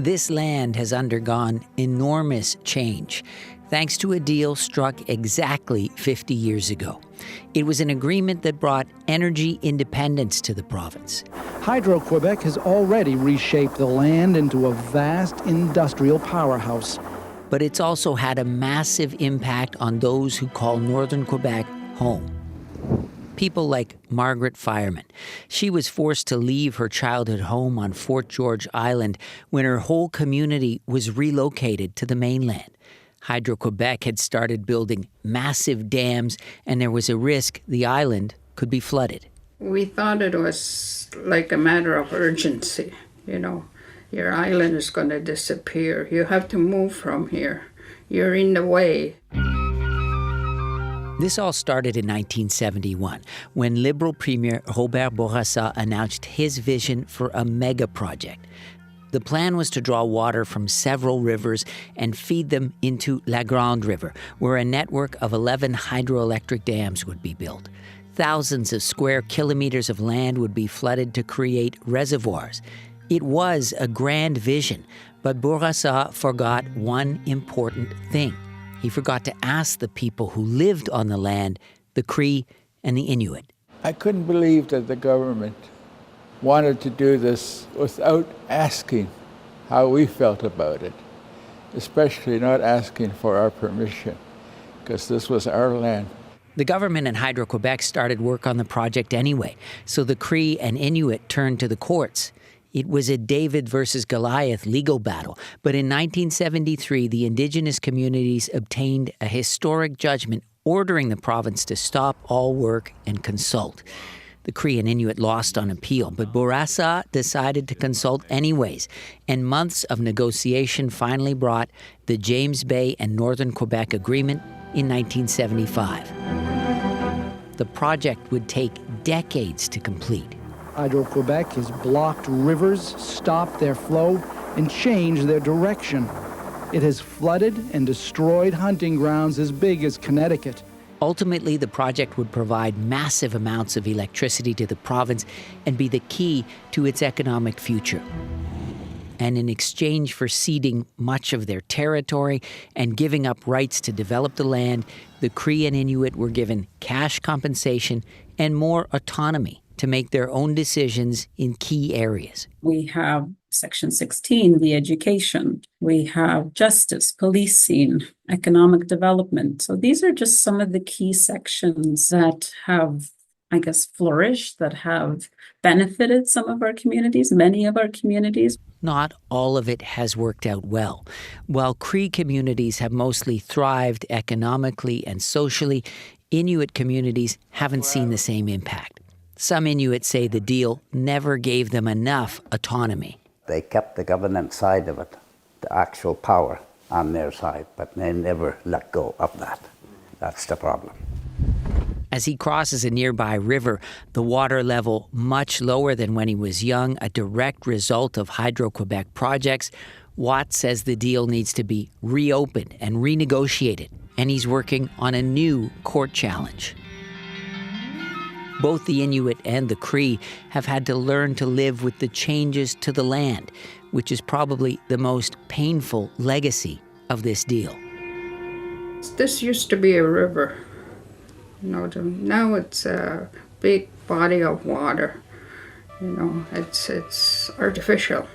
This land has undergone enormous change, thanks to a deal struck exactly 50 years ago. It was an agreement that brought energy independence to the province. Hydro-Quebec has already reshaped the land into a vast industrial powerhouse. But it's also had a massive impact on those who call Northern Quebec home. People like Margaret Fireman. She was forced to leave her childhood home on Fort George Island when her whole community was relocated to the mainland. Hydro-Quebec had started building massive dams, and there was a risk the island could be flooded. We thought it was like a matter of urgency, Your island is going to disappear. You have to move from here. You're in the way. This all started in 1971 when Liberal Premier Robert Bourassa announced his vision for a mega project. The plan was to draw water from several rivers and feed them into La Grande River, where a network of 11 hydroelectric dams would be built. Thousands of square kilometers of land would be flooded to create reservoirs. It was a grand vision, but Bourassa forgot one important thing. He forgot to ask the people who lived on the land, the Cree and the Inuit. I couldn't believe that the government wanted to do this without asking how we felt about it, especially not asking for our permission, because this was our land. The government and Hydro-Quebec started work on the project anyway, so the Cree and Inuit turned to the courts. It was a David versus Goliath legal battle, but in 1973, the Indigenous communities obtained a historic judgment ordering the province to stop all work and consult. The Cree and Inuit lost on appeal, but Bourassa decided to consult anyways, and months of negotiation finally brought the James Bay and Northern Quebec Agreement in 1975. The project would take decades to complete. Hydro-Quebec has blocked rivers, stopped their flow, and changed their direction. It has flooded and destroyed hunting grounds as big as Connecticut. Ultimately, the project would provide massive amounts of electricity to the province and be the key to its economic future. And in exchange for ceding much of their territory and giving up rights to develop the land, the Cree and Inuit were given cash compensation and more autonomy to make their own decisions in key areas. We have Section 16, the education. We have justice, policing, economic development. So these are just some of the key sections that have, flourished, that have benefited some of our communities, many of our communities. Not all of it has worked out well. While Cree communities have mostly thrived economically and socially, Inuit communities haven't seen the same impact. Some Inuit say the deal never gave them enough autonomy. They kept the governance side of it, the actual power on their side, but they never let go of that. That's the problem. As he crosses a nearby river, the water level much lower than when he was young, a direct result of Hydro-Quebec projects, Watt says the deal needs to be reopened and renegotiated, and he's working on a new court challenge. Both the Inuit and the Cree have had to learn to live with the changes to the land, which is probably the most painful legacy of this deal. This used to be a river. Now it's a big body of water. It's artificial.